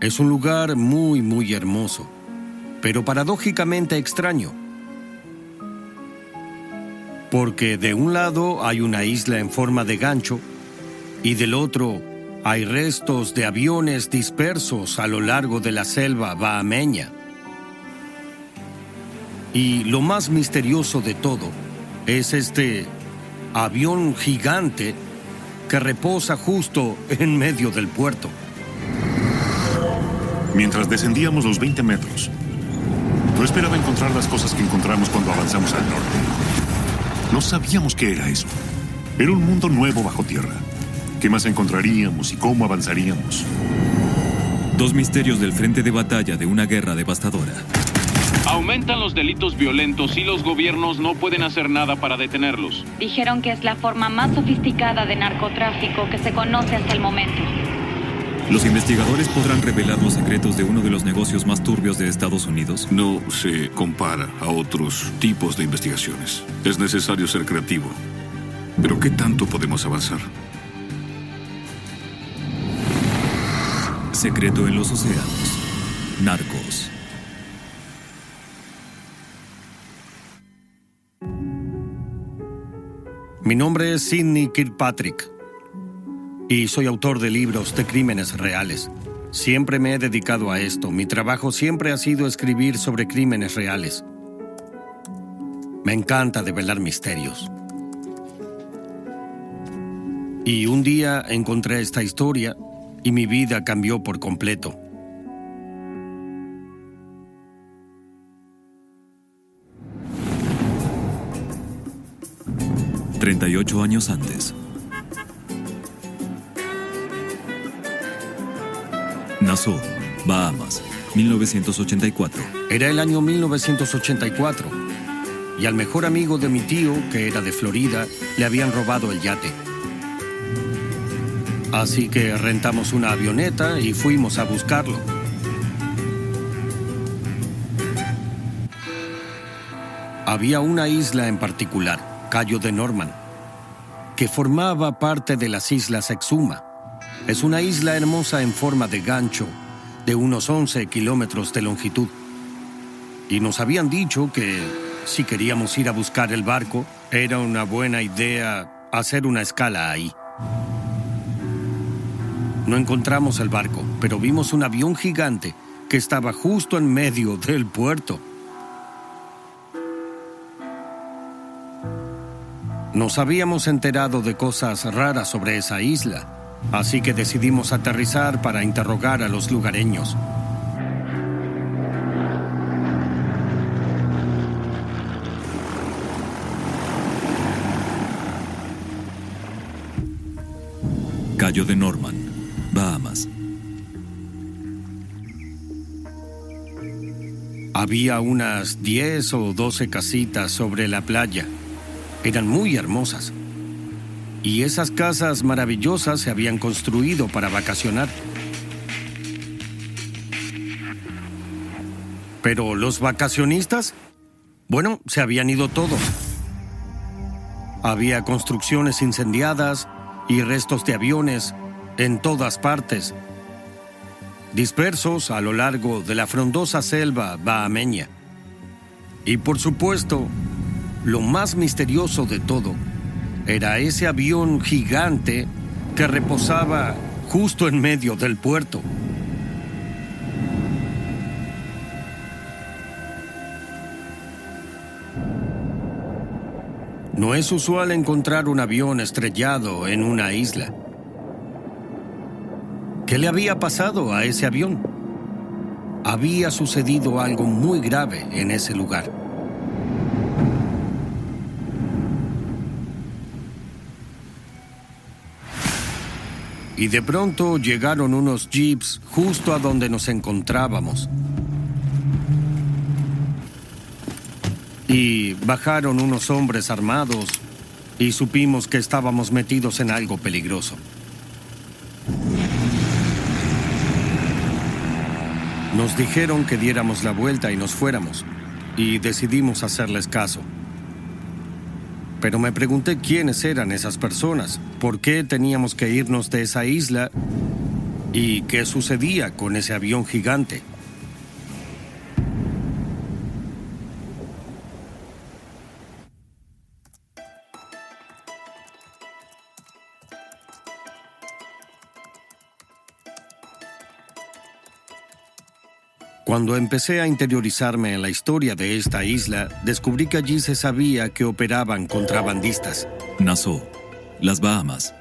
Es un lugar muy, muy hermoso, pero paradójicamente extraño. Porque de un lado hay una isla en forma de gancho y del otro hay restos de aviones dispersos a lo largo de la selva bahameña. Y lo más misterioso de todo es este avión gigante que reposa justo en medio del puerto. Mientras descendíamos los 20 metros, yo esperaba encontrar las cosas que encontramos cuando avanzamos al norte. No sabíamos qué era eso. Era un mundo nuevo bajo tierra. ¿Qué más encontraríamos y cómo avanzaríamos? Dos misterios del frente de batalla de una guerra devastadora. Aumentan los delitos violentos y los gobiernos no pueden hacer nada para detenerlos. Dijeron que es la forma más sofisticada de narcotráfico que se conoce hasta el momento. ¿Los investigadores podrán revelar los secretos de uno de los negocios más turbios de Estados Unidos? No se compara a otros tipos de investigaciones. Es necesario ser creativo. Pero ¿qué tanto podemos avanzar? Secreto en los océanos. Narcos. Mi nombre es Sidney Kirkpatrick y soy autor de libros de crímenes reales. Siempre me he dedicado a esto. Mi trabajo siempre ha sido escribir sobre crímenes reales. Me encanta develar misterios. Y un día encontré esta historia y mi vida cambió por completo. $38 años antes. Nassau, Bahamas, 1984. Era el año 1984 y al mejor amigo de mi tío, que era de Florida, le habían robado el yate. Así que rentamos una avioneta y fuimos a buscarlo. Había una isla en particular, Cayo de Norman, que formaba parte de las Islas Exuma. Es una isla hermosa en forma de gancho, de unos 11 kilómetros de longitud. Y nos habían dicho que si queríamos ir a buscar el barco, era una buena idea hacer una escala ahí. No encontramos el barco, pero vimos un avión gigante que estaba justo en medio del puerto. Nos habíamos enterado de cosas raras sobre esa isla, así que decidimos aterrizar para interrogar a los lugareños. Cayo de Norman, Bahamas. Había unas 10 o 12 casitas sobre la playa. Eran muy hermosas. Y esas casas maravillosas se habían construido para vacacionar. Pero los vacacionistas, bueno, se habían ido todos. Había construcciones incendiadas y restos de aviones en todas partes, dispersos a lo largo de la frondosa selva bahameña. Y por supuesto, lo más misterioso de todo era ese avión gigante que reposaba justo en medio del puerto. No es usual encontrar un avión estrellado en una isla. ¿Qué le había pasado a ese avión? Había sucedido algo muy grave en ese lugar. Y de pronto llegaron unos jeeps justo a donde nos encontrábamos. Y bajaron unos hombres armados y supimos que estábamos metidos en algo peligroso. Nos dijeron que diéramos la vuelta y nos fuéramos, y decidimos hacerles caso. Pero me pregunté quiénes eran esas personas, por qué teníamos que irnos de esa isla ¿Y qué sucedía con ese avión gigante? Cuando empecé a interiorizarme en la historia de esta isla, descubrí que allí se sabía que operaban contrabandistas. Nassau, las Bahamas.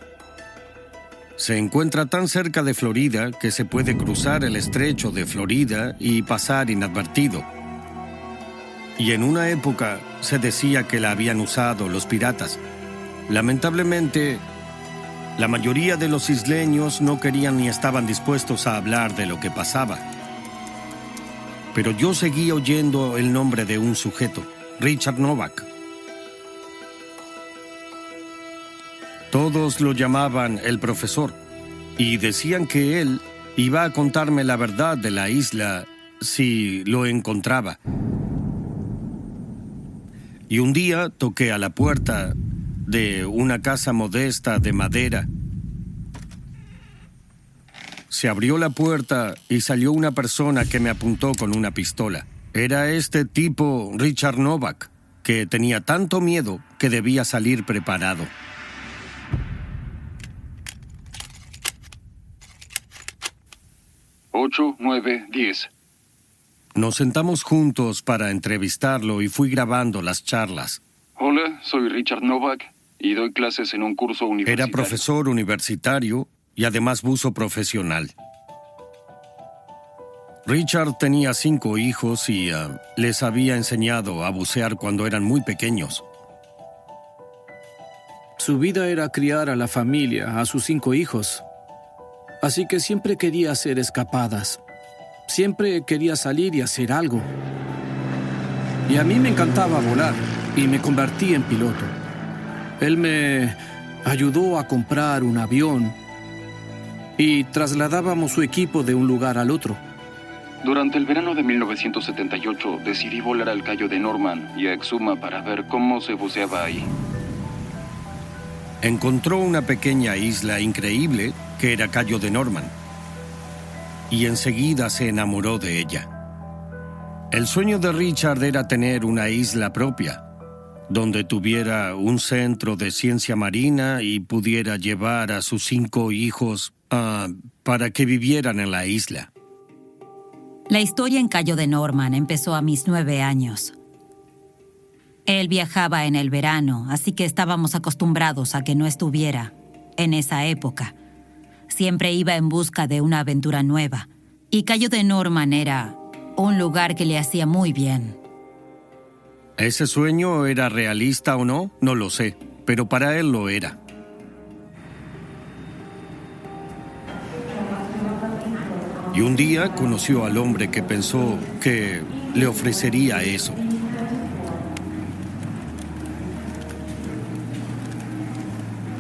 Se encuentra tan cerca de Florida que se puede cruzar el estrecho de Florida y pasar inadvertido. Y en una época se decía que la habían usado los piratas. Lamentablemente, la mayoría de los isleños no querían ni estaban dispuestos a hablar de lo que pasaba. Pero yo seguí oyendo el nombre de un sujeto, Richard Novak. Todos lo llamaban el profesor y decían que él iba a contarme la verdad de la isla si lo encontraba. Y un día toqué a la puerta de una casa modesta de madera. Se abrió la puerta y salió una persona que me apuntó con una pistola. Era este tipo, Richard Novak, que tenía tanto miedo que debía salir preparado. Ocho, 9, 10. Nos sentamos juntos para entrevistarlo y fui grabando las charlas. Hola, soy Richard Novak y doy clases en un curso universitario. Era profesor universitario y además buzo profesional. Richard tenía 5 hijos y les había enseñado a bucear cuando eran muy pequeños. Su vida era criar a la familia, a sus 5 hijos. Así que siempre quería hacer escapadas. Siempre quería salir y hacer algo. Y a mí me encantaba volar y me convertí en piloto. Él me ayudó a comprar un avión y trasladábamos su equipo de un lugar al otro. Durante el verano de 1978 decidí volar al Cayo de Norman y a Exuma para ver cómo se buceaba ahí. Encontró una pequeña isla increíble que era Cayo de Norman y enseguida se enamoró de ella. El sueño de Richard era tener una isla propia, donde tuviera un centro de ciencia marina y pudiera llevar a sus 5 hijos para que vivieran en la isla. La historia en Cayo de Norman empezó a mis 9 años. Él viajaba en el verano, así que estábamos acostumbrados a que no estuviera en esa época. Siempre iba en busca de una aventura nueva, y Cayo de Norman era un lugar que le hacía muy bien. ¿Ese sueño era realista o no? No lo sé, pero para él lo era. Y un día conoció al hombre que pensó que le ofrecería eso.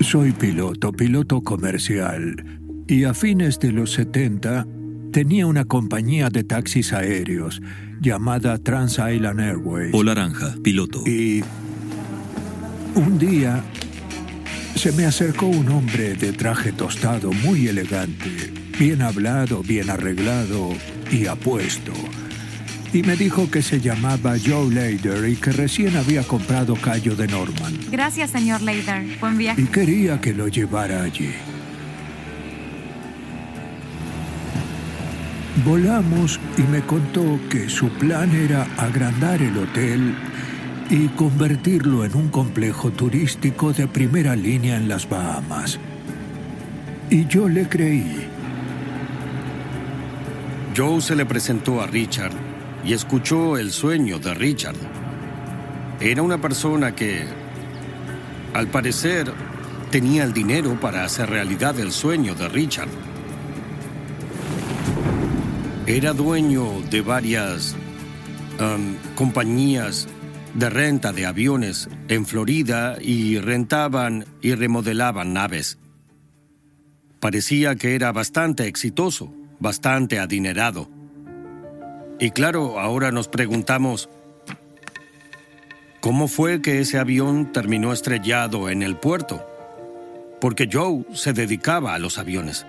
Soy piloto comercial, y a fines de los 70 tenía una compañía de taxis aéreos llamada Trans Island Airways. O Laranja, piloto. Y un día se me acercó un hombre de traje tostado muy elegante, bien hablado, bien arreglado y apuesto. Y me dijo que se llamaba Joe Lader y que recién había comprado Cayo de Norman. Gracias, señor Lader. Buen viaje. Y quería que lo llevara allí. Volamos y me contó que su plan era agrandar el hotel y convertirlo en un complejo turístico de primera línea en las Bahamas. Y yo le creí. Joe se le presentó a Richard y escuchó el sueño de Richard. Era una persona que, al parecer, tenía el dinero para hacer realidad el sueño de Richard. Era dueño de varias compañías de renta de aviones en Florida y rentaban y remodelaban naves. Parecía que era bastante exitoso, bastante adinerado. Y claro, ahora nos preguntamos, ¿cómo fue que ese avión terminó estrellado en el puerto? Porque Joe se dedicaba a los aviones.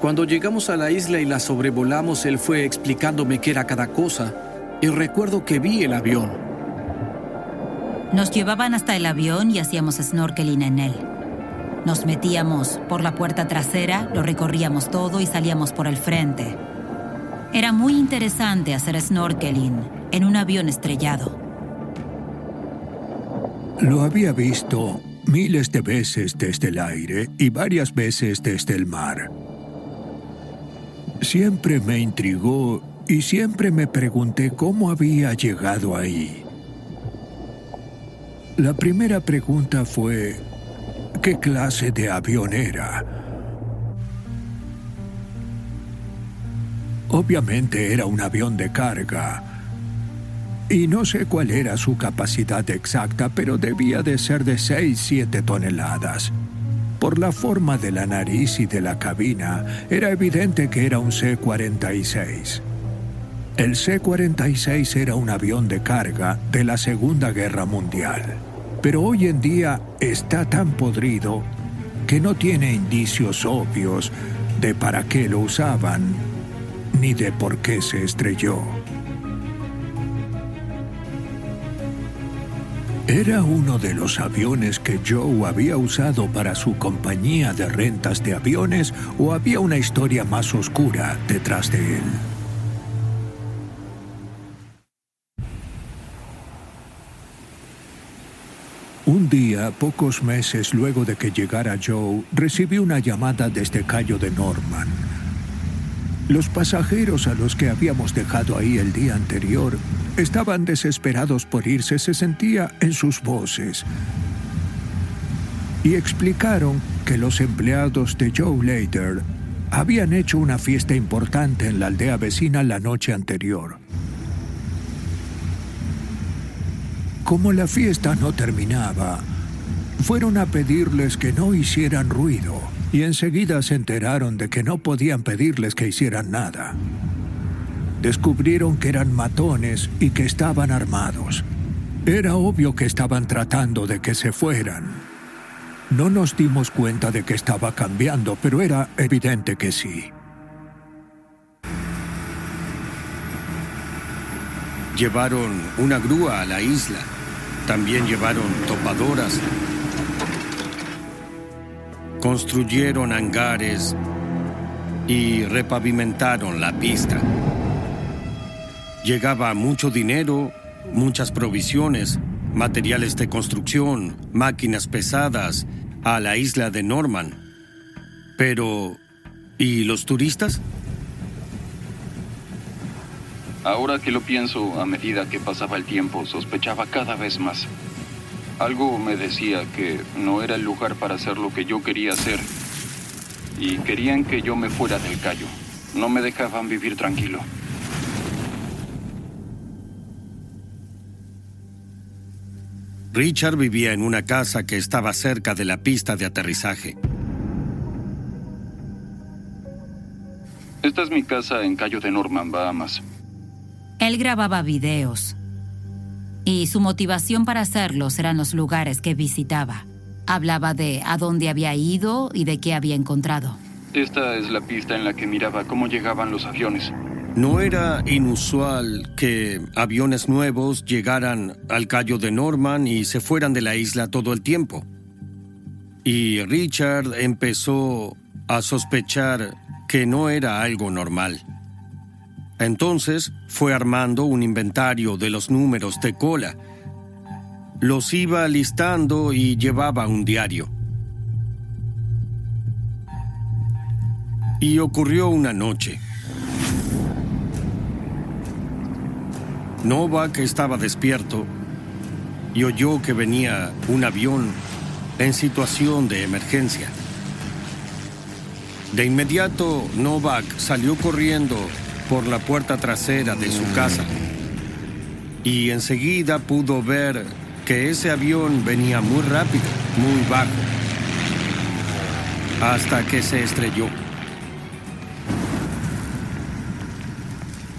Cuando llegamos a la isla y la sobrevolamos, él fue explicándome qué era cada cosa. Y recuerdo que vi el avión. Nos llevaban hasta el avión y hacíamos snorkeling en él. Nos metíamos por la puerta trasera, lo recorríamos todo y salíamos por el frente. Era muy interesante hacer snorkeling en un avión estrellado. Lo había visto miles de veces desde el aire y varias veces desde el mar. Siempre me intrigó y siempre me pregunté cómo había llegado ahí. La primera pregunta fue, ¿qué clase de avión era? Obviamente era un avión de carga. Y no sé cuál era su capacidad exacta, pero debía de ser de 6-7 toneladas. Por la forma de la nariz y de la cabina, era evidente que era un C-46. El C-46 era un avión de carga de la Segunda Guerra Mundial. Pero hoy en día está tan podrido que no tiene indicios obvios de para qué lo usaban, ni de por qué se estrelló. ¿Era uno de los aviones que Joe había usado para su compañía de rentas de aviones o había una historia más oscura detrás de él? Un día, pocos meses luego de que llegara Joe, recibí una llamada desde Cayo de Norman. Los pasajeros a los que habíamos dejado ahí el día anterior estaban desesperados por irse, se sentía en sus voces. Y explicaron que los empleados de Joe Lader habían hecho una fiesta importante en la aldea vecina la noche anterior. Como la fiesta no terminaba, fueron a pedirles que no hicieran ruido y enseguida se enteraron de que no podían pedirles que hicieran nada. Descubrieron que eran matones y que estaban armados. Era obvio que estaban tratando de que se fueran. No nos dimos cuenta de que estaba cambiando, pero era evidente que sí. Llevaron una grúa a la isla. También llevaron topadoras. Construyeron hangares y repavimentaron la pista. Llegaba mucho dinero, muchas provisiones, materiales de construcción, máquinas pesadas a la isla de Norman. Pero, ¿y los turistas? Ahora que lo pienso, a medida que pasaba el tiempo, sospechaba cada vez más. Algo me decía que no era el lugar para hacer lo que yo quería hacer. Y querían que yo me fuera del Cayo. No me dejaban vivir tranquilo. Richard vivía en una casa que estaba cerca de la pista de aterrizaje. Esta es mi casa en Cayo de Norman, Bahamas. Él grababa videos. Y su motivación para hacerlos eran los lugares que visitaba. Hablaba de a dónde había ido y de qué había encontrado. Esta es la pista en la que miraba cómo llegaban los aviones. No era inusual que aviones nuevos llegaran al Cayo de Norman y se fueran de la isla todo el tiempo. Y Richard empezó a sospechar que no era algo normal. Entonces fue armando un inventario de los números de cola. Los iba listando y llevaba un diario. Y ocurrió una noche. Novak estaba despierto y oyó que venía un avión en situación de emergencia. De inmediato, Novak salió corriendo por la puerta trasera de su casa y enseguida pudo ver que ese avión venía muy rápido, muy bajo, hasta que se estrelló.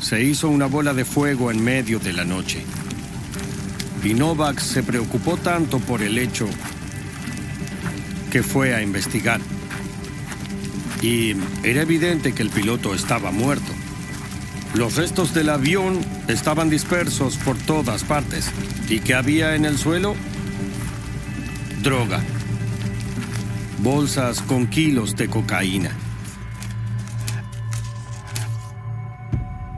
Se hizo una bola de fuego en medio de la noche. Y Novak se preocupó tanto por el hecho que fue a investigar. y era evidente que el piloto estaba muerto. Los restos del avión estaban dispersos por todas partes. ¿Y qué había en el suelo? Droga. Bolsas con kilos de cocaína.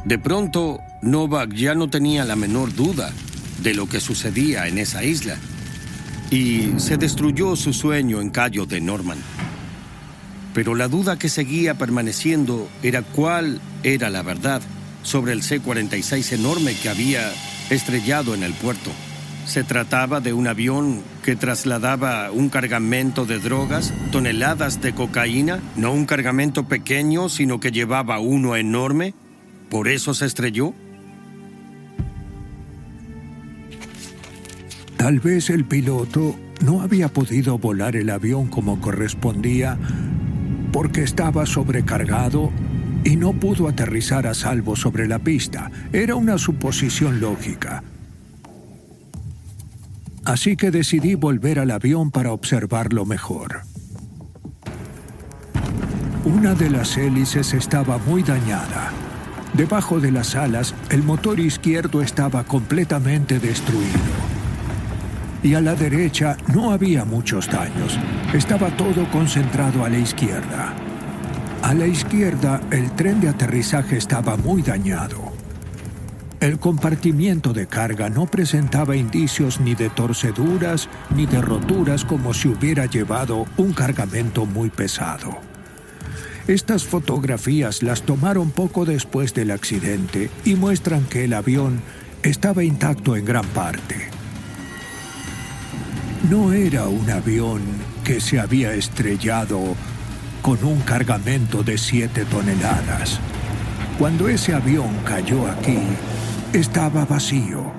De pronto, Novak ya no tenía la menor duda de lo que sucedía en esa isla, y se destruyó su sueño en Cayo de Norman. Pero la duda que seguía permaneciendo era cuál era la verdad sobre el C-46 enorme que había estrellado en el puerto. ¿Se trataba de un avión que trasladaba un cargamento de drogas, toneladas de cocaína? ¿No un cargamento pequeño, sino que llevaba uno enorme? ¿Por eso se estrelló? Tal vez el piloto no había podido volar el avión como correspondía porque estaba sobrecargado y no pudo aterrizar a salvo sobre la pista. Era una suposición lógica. Así que decidí volver al avión para observarlo mejor. Una de las hélices estaba muy dañada. Debajo de las alas, el motor izquierdo estaba completamente destruido. Y a la derecha no había muchos daños. Estaba todo concentrado a la izquierda. A la izquierda, el tren de aterrizaje estaba muy dañado. El compartimiento de carga no presentaba indicios ni de torceduras ni de roturas como si hubiera llevado un cargamento muy pesado. Estas fotografías las tomaron poco después del accidente y muestran que el avión estaba intacto en gran parte. No era un avión que se había estrellado con un cargamento de 7 toneladas. Cuando ese avión cayó aquí, estaba vacío.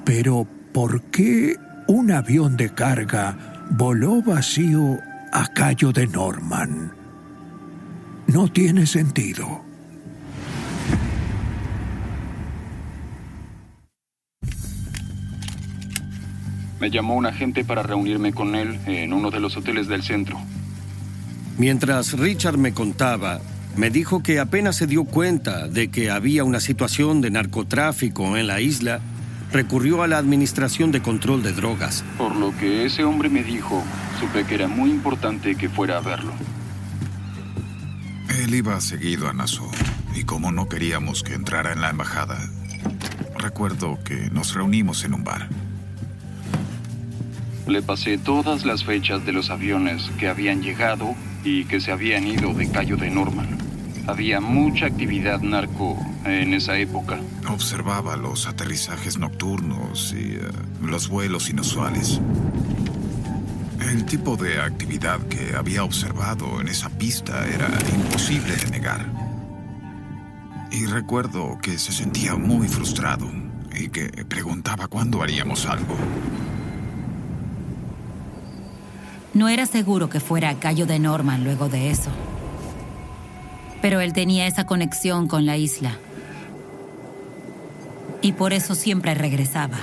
Pero, ¿por qué un avión de carga voló vacío a Cayo de Norman? No tiene sentido. Me llamó un agente para reunirme con él en uno de los hoteles del centro. Mientras Richard me contaba, me dijo que apenas se dio cuenta de que había una situación de narcotráfico en la isla, recurrió a la Administración de Control de Drogas. Por lo que ese hombre me dijo, supe que era muy importante que fuera a verlo. Él iba seguido a Nassau, y como no queríamos que entrara en la embajada, recuerdo que nos reunimos en un bar. Le pasé todas las fechas de los aviones que habían llegado y que se habían ido de Cayo de Norman. Había mucha actividad narco en esa época. Observaba los aterrizajes nocturnos y los vuelos inusuales. El tipo de actividad que había observado en esa pista era imposible de negar. Y recuerdo que se sentía muy frustrado y que preguntaba cuándo haríamos algo. No era seguro que fuera a Cayo de Norman luego de eso. Pero él tenía esa conexión con la isla. Y por eso siempre regresaba.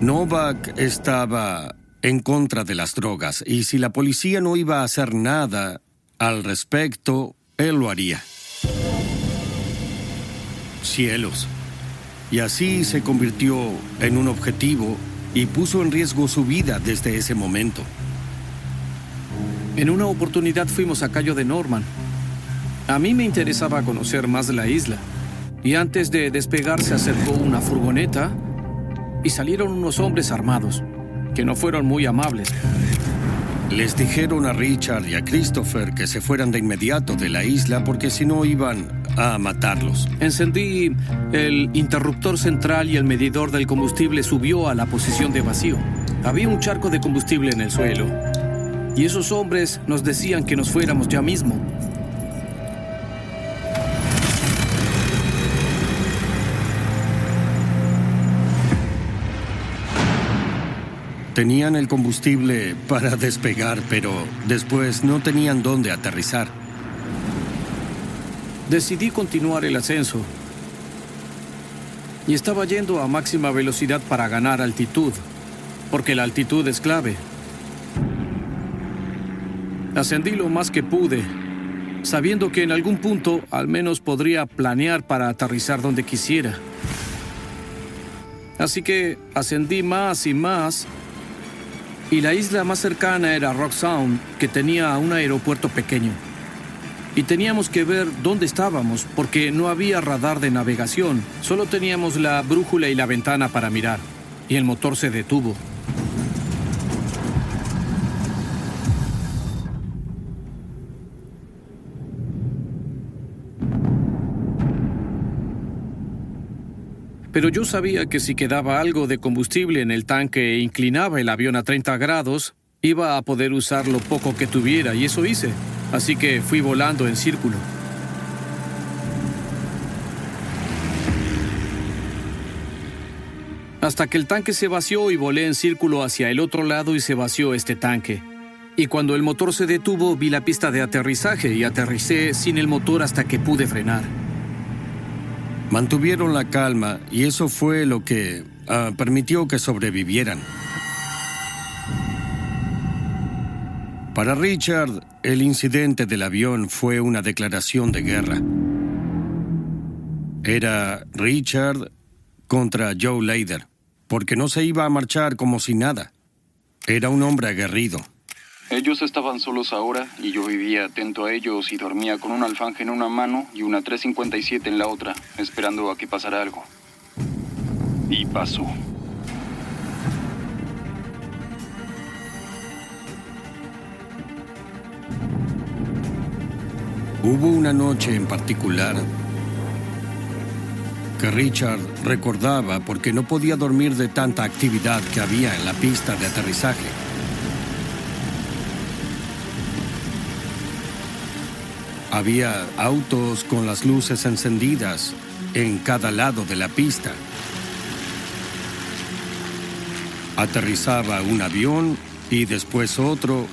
Novak estaba en contra de las drogas, y si la policía no iba a hacer nada al respecto, él lo haría. Cielos. Y así se convirtió en un objetivo y puso en riesgo su vida desde ese momento. En una oportunidad fuimos a Cayo de Norman. A mí me interesaba conocer más de la isla. Y antes de despegar se acercó una furgoneta y salieron unos hombres armados, que no fueron muy amables. Les dijeron a Richard y a Christopher que se fueran de inmediato de la isla porque si no iban a matarlos. Encendí el interruptor central y el medidor del combustible subió a la posición de vacío. Había un charco de combustible en el suelo. Y esos hombres nos decían que nos fuéramos ya mismo. Tenían el combustible para despegar, pero después no tenían dónde aterrizar. Decidí continuar el ascenso. Y estaba yendo a máxima velocidad para ganar altitud, porque la altitud es clave. Ascendí lo más que pude, sabiendo que en algún punto al menos podría planear para aterrizar donde quisiera. Así que ascendí más y más, y la isla más cercana era Rock Sound, que tenía un aeropuerto pequeño. Y teníamos que ver dónde estábamos, porque no había radar de navegación. Solo teníamos la brújula y la ventana para mirar. Y el motor se detuvo. Pero yo sabía que si quedaba algo de combustible en el tanque e inclinaba el avión a 30 grados, iba a poder usar lo poco que tuviera, y eso hice. Así que fui volando en círculo. Hasta que el tanque se vació y volé en círculo hacia el otro lado y se vació este tanque. Y cuando el motor se detuvo, vi la pista de aterrizaje y aterricé sin el motor hasta que pude frenar. Mantuvieron la calma y eso fue lo que permitió que sobrevivieran. Para Richard, el incidente del avión fue una declaración de guerra. Era Richard contra Joe Leyder, porque no se iba a marchar como si nada. Era un hombre aguerrido. Ellos estaban solos ahora y yo vivía atento a ellos y dormía con un alfanje en una mano y una 357 en la otra, esperando a que pasara algo. Y pasó. Hubo una noche en particular que Richard recordaba porque no podía dormir de tanta actividad que había en la pista de aterrizaje. Había autos con las luces encendidas en cada lado de la pista. Aterrizaba un avión y después otro,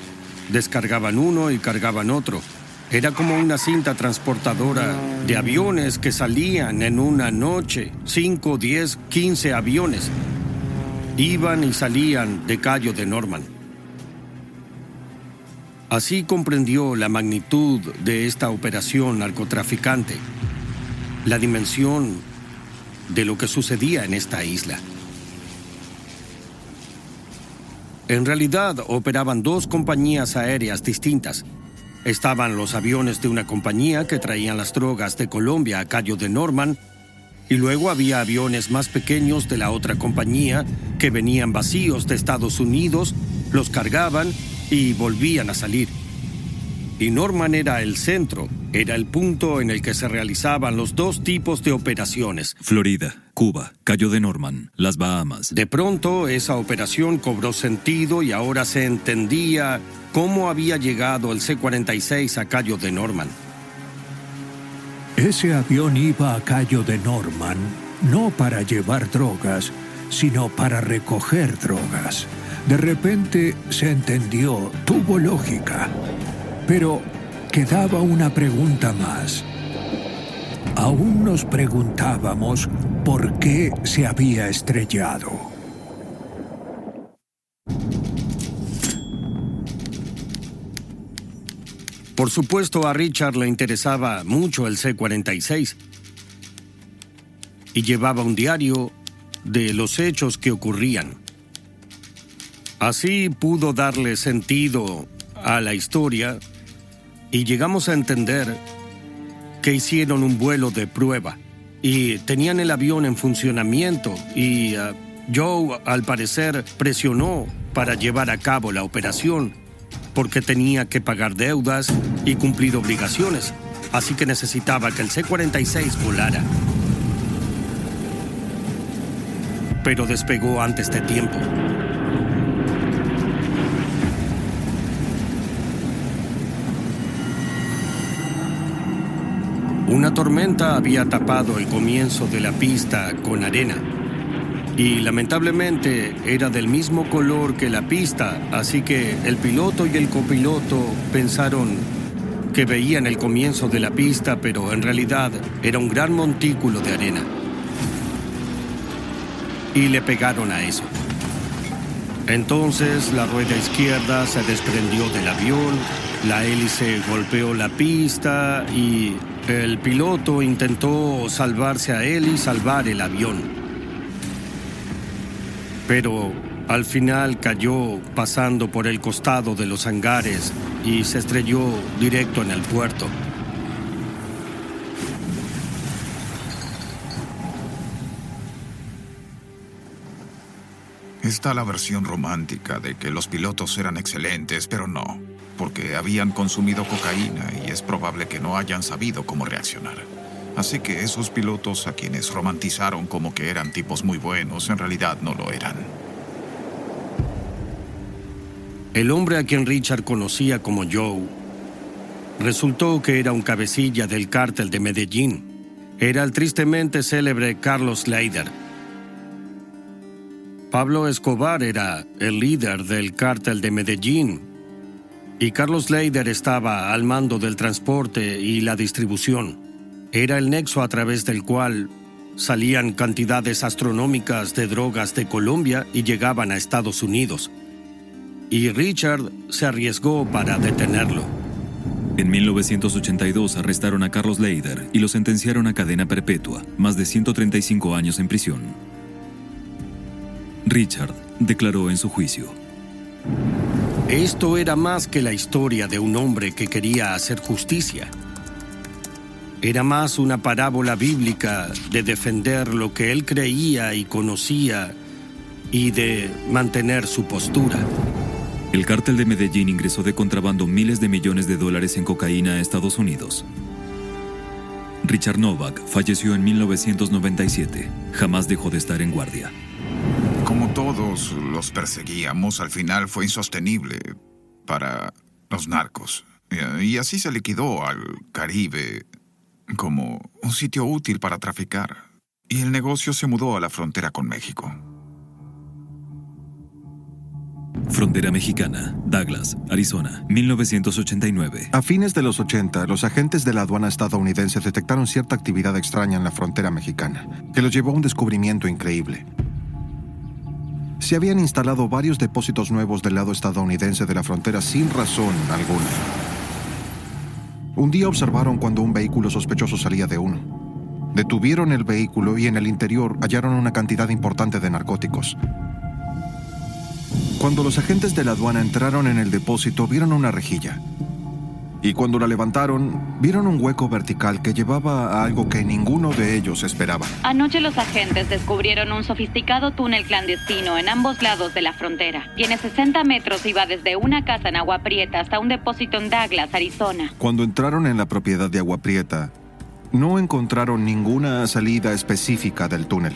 descargaban uno y cargaban otro. Era como una cinta transportadora de aviones que salían en una noche, 5, 10, 15 aviones. Iban y salían de Cayo de Norman. Así comprendió la magnitud de esta operación narcotraficante, la dimensión de lo que sucedía en esta isla. En realidad, operaban dos compañías aéreas distintas. Estaban los aviones de una compañía que traían las drogas de Colombia a Cayo de Norman, y luego había aviones más pequeños de la otra compañía que venían vacíos de Estados Unidos, los cargaban y volvían a salir. Y Norman era el centro, era el punto en el que se realizaban los dos tipos de operaciones. Florida, Cuba, Cayo de Norman, las Bahamas. De pronto, esa operación cobró sentido y ahora se entendía cómo había llegado el C-46 a Cayo de Norman. Ese avión iba a Cayo de Norman no para llevar drogas, sino para recoger drogas. De repente se entendió, tuvo lógica. Pero quedaba una pregunta más. Aún nos preguntábamos por qué se había estrellado. Por supuesto, a Richard le interesaba mucho el C-46 y llevaba un diario de los hechos que ocurrían. Así pudo darle sentido a la historia y llegamos a entender que hicieron un vuelo de prueba y tenían el avión en funcionamiento y Joe, al parecer, presionó para llevar a cabo la operación porque tenía que pagar deudas y cumplir obligaciones, así que necesitaba que el C-46 volara. Pero despegó antes de tiempo. Una tormenta había tapado el comienzo de la pista con arena. Y lamentablemente era del mismo color que la pista, así que el piloto y el copiloto pensaron que veían el comienzo de la pista, pero en realidad era un gran montículo de arena. Y le pegaron a eso. Entonces la rueda izquierda se desprendió del avión, la hélice golpeó la pista y el piloto intentó salvarse a él y salvar el avión. Pero al final cayó pasando por el costado de los hangares y se estrelló directo en el puerto. Está la versión romántica de que los pilotos eran excelentes, pero no, porque habían consumido cocaína y es probable que no hayan sabido cómo reaccionar. Así que esos pilotos a quienes romantizaron como que eran tipos muy buenos, en realidad no lo eran. El hombre a quien Richard conocía como Joe resultó que era un cabecilla del cártel de Medellín. Era el tristemente célebre Carlos Leider. Pablo Escobar era el líder del cártel de Medellín y Carlos Leider estaba al mando del transporte y la distribución. Era el nexo a través del cual salían cantidades astronómicas de drogas de Colombia y llegaban a Estados Unidos. Y Richard se arriesgó para detenerlo. En 1982 arrestaron a Carlos Leider y lo sentenciaron a cadena perpetua, más de 135 años en prisión. Richard declaró en su juicio: esto era más que la historia de un hombre que quería hacer justicia. Era más una parábola bíblica de defender lo que él creía y conocía y de mantener su postura. El cártel de Medellín ingresó de contrabando miles de millones de dólares en cocaína a Estados Unidos. Richard Novak falleció en 1997. Jamás dejó de estar en guardia. Como todos los perseguíamos, al final fue insostenible para los narcos. Y así se liquidó al Caribe como un sitio útil para traficar. Y el negocio se mudó a la frontera con México. Frontera mexicana, Douglas, Arizona, 1989. A fines de los 80, los agentes de la aduana estadounidense detectaron cierta actividad extraña en la frontera mexicana, que los llevó a un descubrimiento increíble. Se habían instalado varios depósitos nuevos del lado estadounidense de la frontera sin razón alguna. Un día observaron cuando un vehículo sospechoso salía de uno. Detuvieron el vehículo y en el interior hallaron una cantidad importante de narcóticos. Cuando los agentes de la aduana entraron en el depósito, vieron una rejilla. Y cuando la levantaron, vieron un hueco vertical que llevaba a algo que ninguno de ellos esperaba. Anoche los agentes descubrieron un sofisticado túnel clandestino en ambos lados de la frontera. Tiene 60 metros y va desde una casa en Agua Prieta hasta un depósito en Douglas, Arizona. Cuando entraron en la propiedad de Agua Prieta, no encontraron ninguna salida específica del túnel.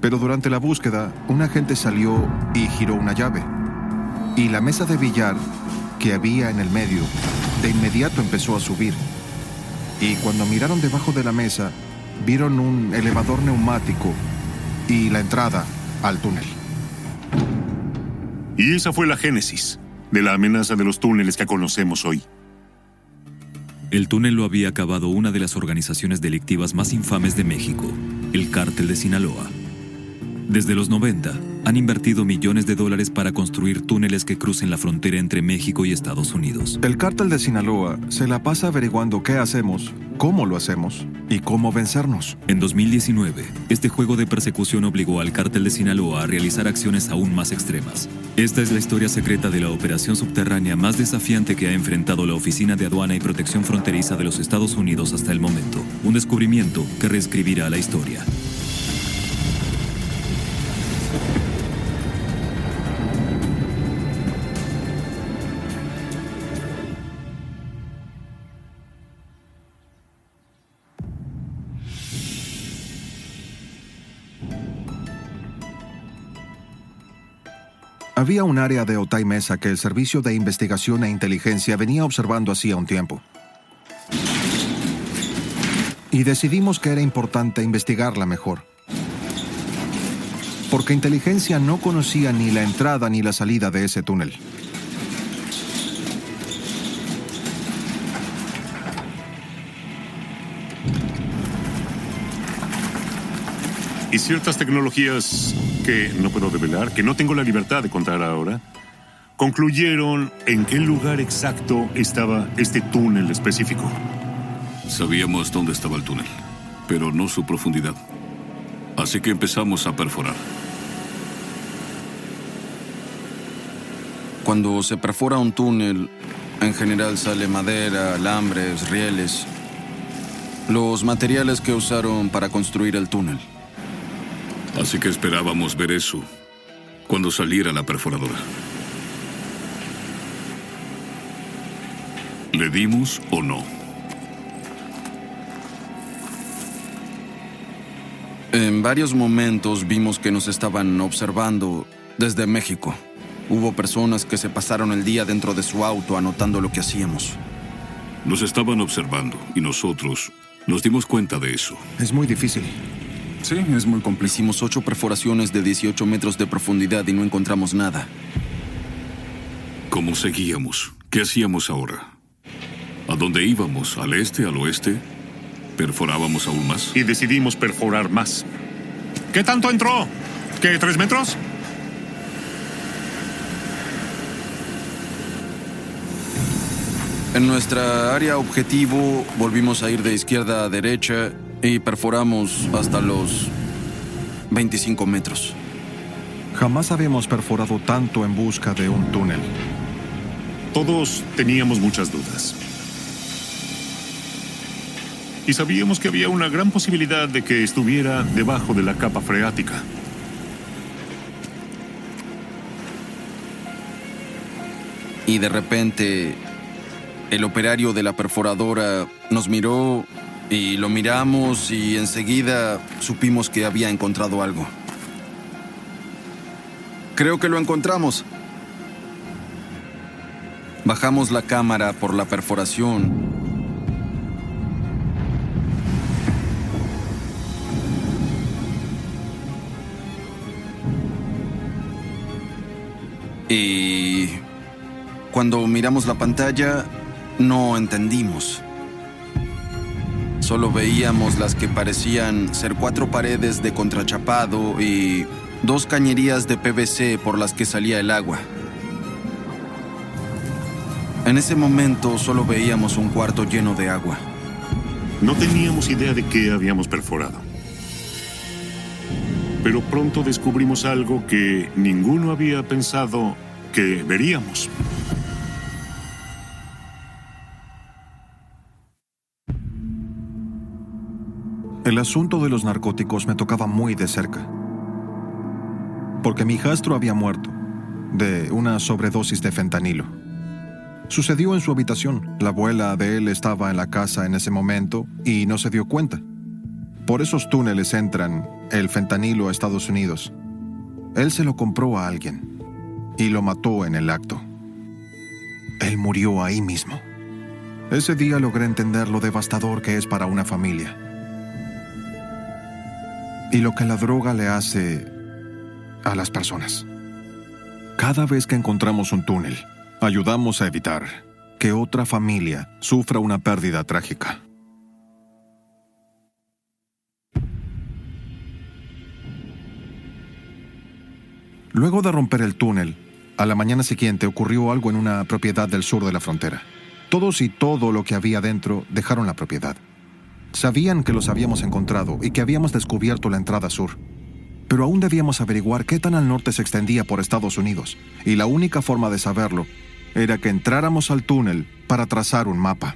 Pero durante la búsqueda, un agente salió y giró una llave. Y la mesa de billar que había en el medio, de inmediato empezó a subir. Y cuando miraron debajo de la mesa, vieron un elevador neumático y la entrada al túnel. Y esa fue la génesis de la amenaza de los túneles que conocemos hoy. El túnel lo había cavado una de las organizaciones delictivas más infames de México, el Cártel de Sinaloa. Desde los 90, han invertido millones de dólares para construir túneles que crucen la frontera entre México y Estados Unidos. El Cártel de Sinaloa se la pasa averiguando qué hacemos, cómo lo hacemos y cómo vencernos. En 2019, este juego de persecución obligó al Cártel de Sinaloa a realizar acciones aún más extremas. Esta es la historia secreta de la operación subterránea más desafiante que ha enfrentado la Oficina de Aduana y Protección Fronteriza de los Estados Unidos hasta el momento. Un descubrimiento que reescribirá la historia. Había un área de Otay Mesa que el Servicio de Investigación e Inteligencia venía observando hacía un tiempo. Y decidimos que era importante investigarla mejor. Porque inteligencia no conocía ni la entrada ni la salida de ese túnel. y ciertas tecnologías que no puedo revelar, que no tengo la libertad de contar ahora, concluyeron en qué lugar exacto estaba este túnel específico. Sabíamos dónde estaba el túnel, pero no su profundidad. Así que empezamos a perforar. Cuando se perfora un túnel, en general sale madera, alambres, rieles. Los materiales que usaron para construir el túnel. Así que esperábamos ver eso cuando saliera la perforadora. ¿Le dimos o no? En varios momentos vimos que nos estaban observando desde México. Hubo personas que se pasaron el día dentro de su auto anotando lo que hacíamos. Nos estaban observando y nosotros nos dimos cuenta de eso. Es muy difícil. Sí, es muy complejo. Hicimos 8 perforaciones de 18 metros de profundidad y no encontramos nada. ¿Cómo seguíamos? ¿Qué hacíamos ahora? ¿A dónde íbamos? ¿Al este? ¿Al oeste? ¿Perforábamos aún más? Y decidimos perforar más. ¿Qué tanto entró? ¿Qué, 3 metros? En nuestra área objetivo volvimos a ir de izquierda a derecha y perforamos hasta los 25 metros. Jamás habíamos perforado tanto en busca de un túnel. Todos teníamos muchas dudas. Y sabíamos que había una gran posibilidad de que estuviera debajo de la capa freática. Y de repente, el operario de la perforadora nos miró y lo miramos y enseguida supimos que había encontrado algo. Creo que lo encontramos. Bajamos la cámara por la perforación. Y cuando miramos la pantalla, no entendimos. Solo veíamos las que parecían ser 4 paredes de contrachapado y 2 cañerías de PVC por las que salía el agua. En ese momento solo veíamos un cuarto lleno de agua. No teníamos idea de qué habíamos perforado. Pero pronto descubrimos algo que ninguno había pensado que veríamos. El asunto de los narcóticos me tocaba muy de cerca. Porque mi hijastro había muerto de una sobredosis de fentanilo. Sucedió en su habitación. La abuela de él estaba en la casa en ese momento y no se dio cuenta. Por esos túneles entran el fentanilo a Estados Unidos. Él se lo compró a alguien y lo mató en el acto. Él murió ahí mismo. Ese día logré entender lo devastador que es para una familia. Y lo que la droga le hace a las personas. Cada vez que encontramos un túnel, ayudamos a evitar que otra familia sufra una pérdida trágica. Luego de romper el túnel, a la mañana siguiente ocurrió algo en una propiedad del sur de la frontera. Todos y todo lo que había dentro dejaron la propiedad. Sabían que los habíamos encontrado y que habíamos descubierto la entrada sur. Pero aún debíamos averiguar qué tan al norte se extendía por Estados Unidos. Y la única forma de saberlo era que entráramos al túnel para trazar un mapa.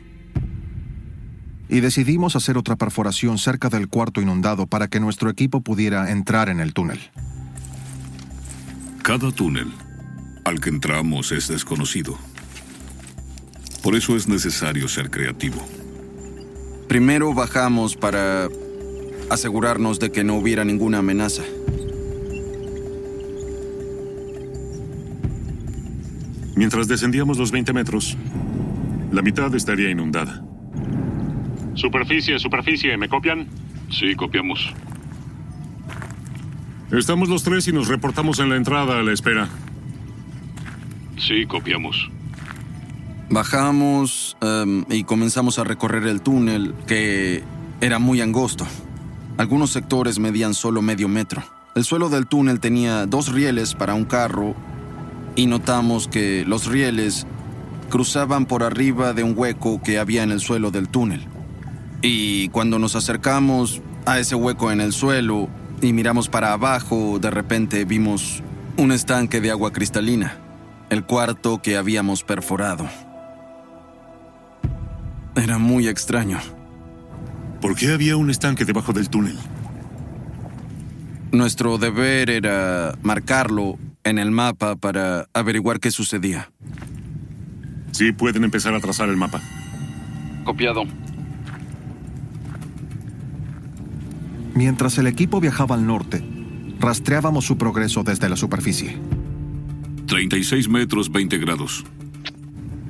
Y decidimos hacer otra perforación cerca del cuarto inundado para que nuestro equipo pudiera entrar en el túnel. Cada túnel al que entramos es desconocido. Por eso es necesario ser creativo. Primero bajamos para asegurarnos de que no hubiera ninguna amenaza. Mientras descendíamos los 20 metros, la mitad estaría inundada. Superficie, ¿me copian? Sí, copiamos. Estamos los 3 y nos reportamos en la entrada a la espera. Sí, copiamos. Bajamos y comenzamos a recorrer el túnel, que era muy angosto. Algunos sectores medían solo medio metro. El suelo del túnel tenía 2 rieles para un carro y notamos que los rieles cruzaban por arriba de un hueco que había en el suelo del túnel. Y cuando nos acercamos a ese hueco en el suelo y miramos para abajo, de repente vimos un estanque de agua cristalina, el cuarto que habíamos perforado. Era muy extraño. ¿Por qué había un estanque debajo del túnel? Nuestro deber era marcarlo en el mapa para averiguar qué sucedía. Sí, pueden empezar a trazar el mapa. Copiado. Mientras el equipo viajaba al norte, rastreábamos su progreso desde la superficie. 36 metros, 20 grados.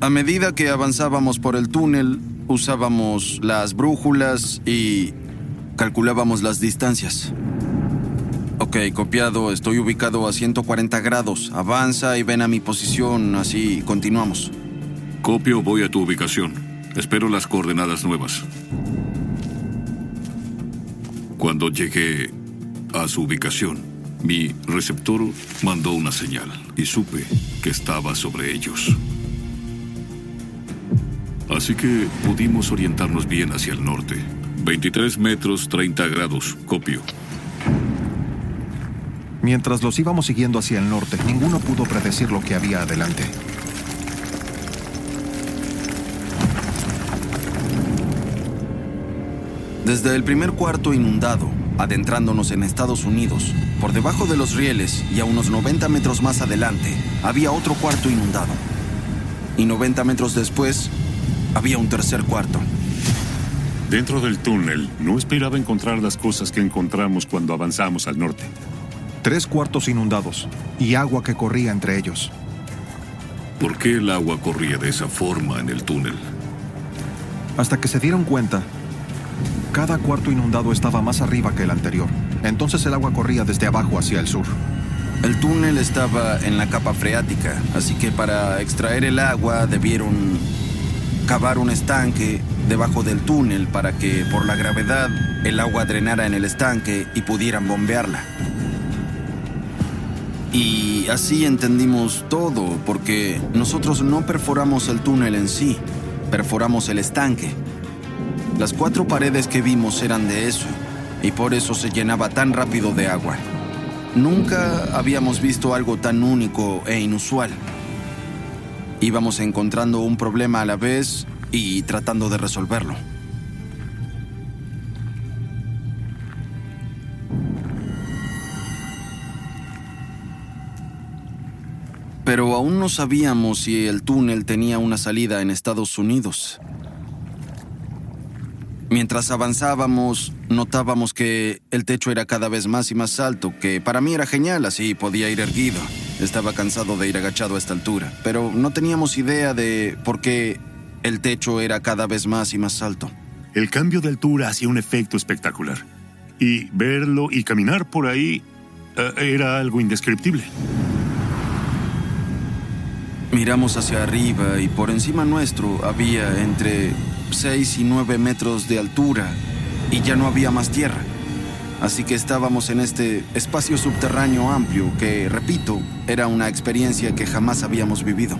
A medida que avanzábamos por el túnel, usábamos las brújulas y calculábamos las distancias. Ok, copiado, estoy ubicado a 140 grados. Avanza y ven a mi posición, así continuamos. Copio, voy a tu ubicación. Espero las coordenadas nuevas. Cuando llegué a su ubicación, mi receptor mandó una señal y supe que estaba sobre ellos. Así que pudimos orientarnos bien hacia el norte. 23 metros, 30 grados. Copio. Mientras los íbamos siguiendo hacia el norte, ninguno pudo predecir lo que había adelante. Desde el primer cuarto inundado, adentrándonos en Estados Unidos, por debajo de los rieles y a unos 90 metros más adelante, había otro cuarto inundado. Y 90 metros después, había un tercer cuarto. Dentro del túnel, no esperaba encontrar las cosas que encontramos cuando avanzamos al norte. 3 cuartos inundados y agua que corría entre ellos. ¿Por qué el agua corría de esa forma en el túnel? Hasta que se dieron cuenta, cada cuarto inundado estaba más arriba que el anterior. Entonces el agua corría desde abajo hacia el sur. El túnel estaba en la capa freática, así que para extraer el agua debieron cavar un estanque debajo del túnel para que, por la gravedad, el agua drenara en el estanque y pudieran bombearla. Y así entendimos todo, porque nosotros no perforamos el túnel en sí, perforamos el estanque. Las 4 paredes que vimos eran de eso, y por eso se llenaba tan rápido de agua. Nunca habíamos visto algo tan único e inusual. Íbamos encontrando un problema a la vez y tratando de resolverlo. Pero aún no sabíamos si el túnel tenía una salida en Estados Unidos. Mientras avanzábamos, notábamos que el techo era cada vez más y más alto, que para mí era genial, así podía ir erguido. Estaba cansado de ir agachado a esta altura, pero no teníamos idea de por qué el techo era cada vez más y más alto. El cambio de altura hacía un efecto espectacular. Y verlo y caminar por ahí era algo indescriptible. Miramos hacia arriba y por encima nuestro había entre 6 y 9 metros de altura y ya no había más tierra. Así que estábamos en este espacio subterráneo amplio que, repito, era una experiencia que jamás habíamos vivido.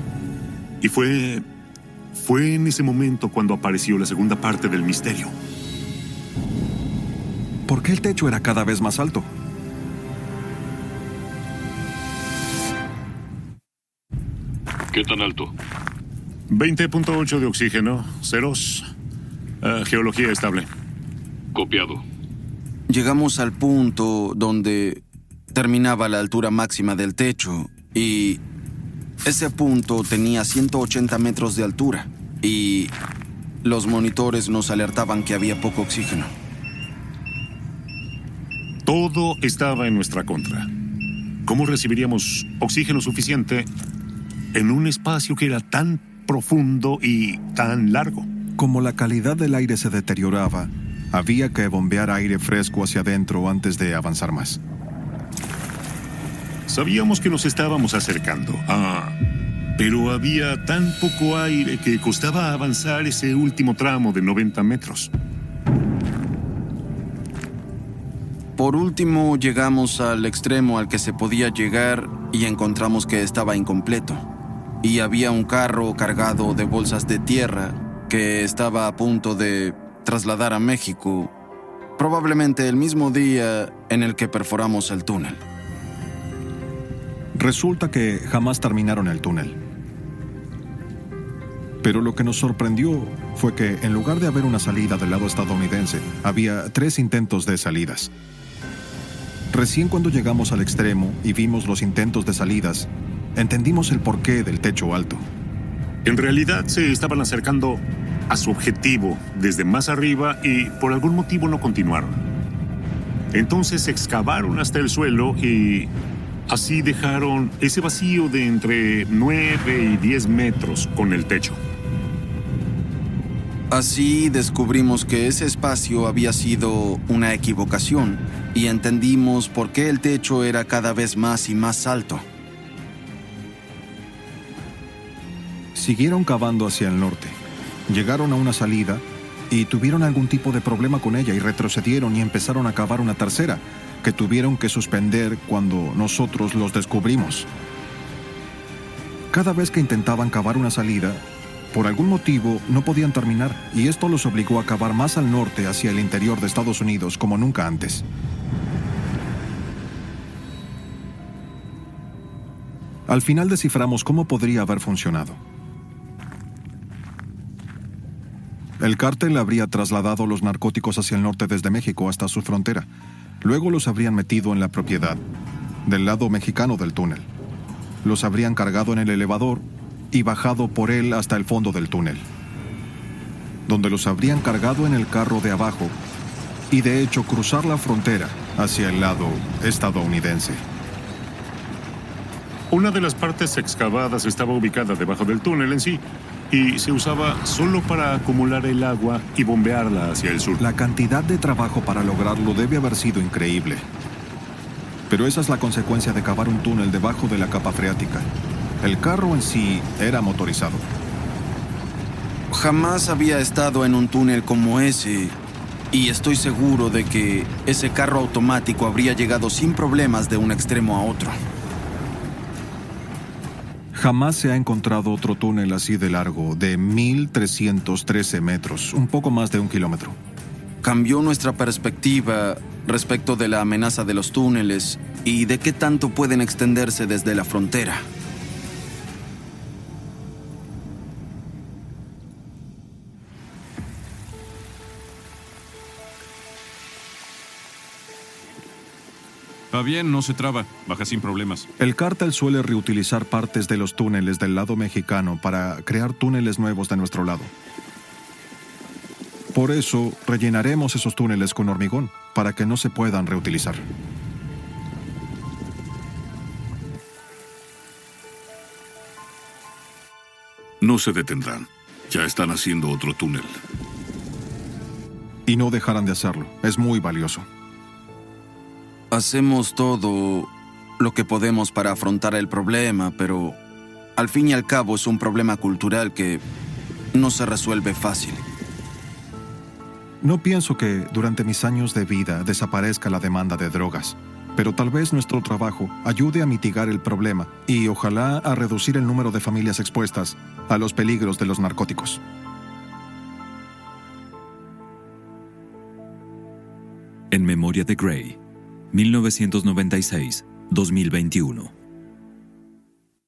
Y fue en ese momento cuando apareció la segunda parte del misterio. ¿Por qué el techo era cada vez más alto? ¿Qué tan alto? 20.8 de oxígeno, ceros. Geología estable. Copiado. Llegamos al punto donde terminaba la altura máxima del techo y ese punto tenía 180 metros de altura y los monitores nos alertaban que había poco oxígeno. Todo estaba en nuestra contra. ¿Cómo recibiríamos oxígeno suficiente en un espacio que era tan profundo y tan largo? Como la calidad del aire se deterioraba, había que bombear aire fresco hacia adentro antes de avanzar más. Sabíamos que nos estábamos acercando. Pero había tan poco aire que costaba avanzar ese último tramo de 90 metros. Por último, llegamos al extremo al que se podía llegar y encontramos que estaba incompleto. Y había un carro cargado de bolsas de tierra que estaba a punto de trasladar a México, probablemente el mismo día en el que perforamos el túnel. Resulta que jamás terminaron el túnel. Pero lo que nos sorprendió fue que en lugar de haber una salida del lado estadounidense, había 3 intentos de salidas. Recién cuando llegamos al extremo y vimos los intentos de salidas, entendimos el porqué del techo alto. En realidad se estaban acercando a su objetivo desde más arriba y por algún motivo no continuaron. Entonces excavaron hasta el suelo y así dejaron ese vacío de entre 9 y 10 metros con el techo. Así descubrimos que ese espacio había sido una equivocación y entendimos por qué el techo era cada vez más y más alto. Siguieron cavando hacia el norte. Llegaron a una salida y tuvieron algún tipo de problema con ella y retrocedieron y empezaron a cavar una tercera, que tuvieron que suspender cuando nosotros los descubrimos. Cada vez que intentaban cavar una salida, por algún motivo no podían terminar, y esto los obligó a cavar más al norte hacia el interior de Estados Unidos como nunca antes. Al final desciframos cómo podría haber funcionado. El cártel habría trasladado los narcóticos hacia el norte desde México hasta su frontera. Luego los habrían metido en la propiedad, del lado mexicano del túnel. Los habrían cargado en el elevador y bajado por él hasta el fondo del túnel, donde los habrían cargado en el carro de abajo y de hecho cruzar la frontera hacia el lado estadounidense. Una de las partes excavadas estaba ubicada debajo del túnel en sí y se usaba solo para acumular el agua y bombearla hacia el sur. La cantidad de trabajo para lograrlo debe haber sido increíble. Pero esa es la consecuencia de cavar un túnel debajo de la capa freática. El carro en sí era motorizado. Jamás había estado en un túnel como ese, y estoy seguro de que ese carro automático habría llegado sin problemas de un extremo a otro. Jamás se ha encontrado otro túnel así de largo, de 1,313 metros, un poco más de 1 kilómetro. Cambió nuestra perspectiva respecto de la amenaza de los túneles y de qué tanto pueden extenderse desde la frontera. Va bien, no se traba. Baja sin problemas. El cártel suele reutilizar partes de los túneles del lado mexicano para crear túneles nuevos de nuestro lado. Por eso, rellenaremos esos túneles con hormigón, para que no se puedan reutilizar. No se detendrán. Ya están haciendo otro túnel. Y no dejarán de hacerlo. Es muy valioso. Hacemos todo lo que podemos para afrontar el problema, pero al fin y al cabo es un problema cultural que no se resuelve fácil. No pienso que durante mis años de vida desaparezca la demanda de drogas, pero tal vez nuestro trabajo ayude a mitigar el problema y ojalá a reducir el número de familias expuestas a los peligros de los narcóticos. En memoria de Gray, 1996-2021.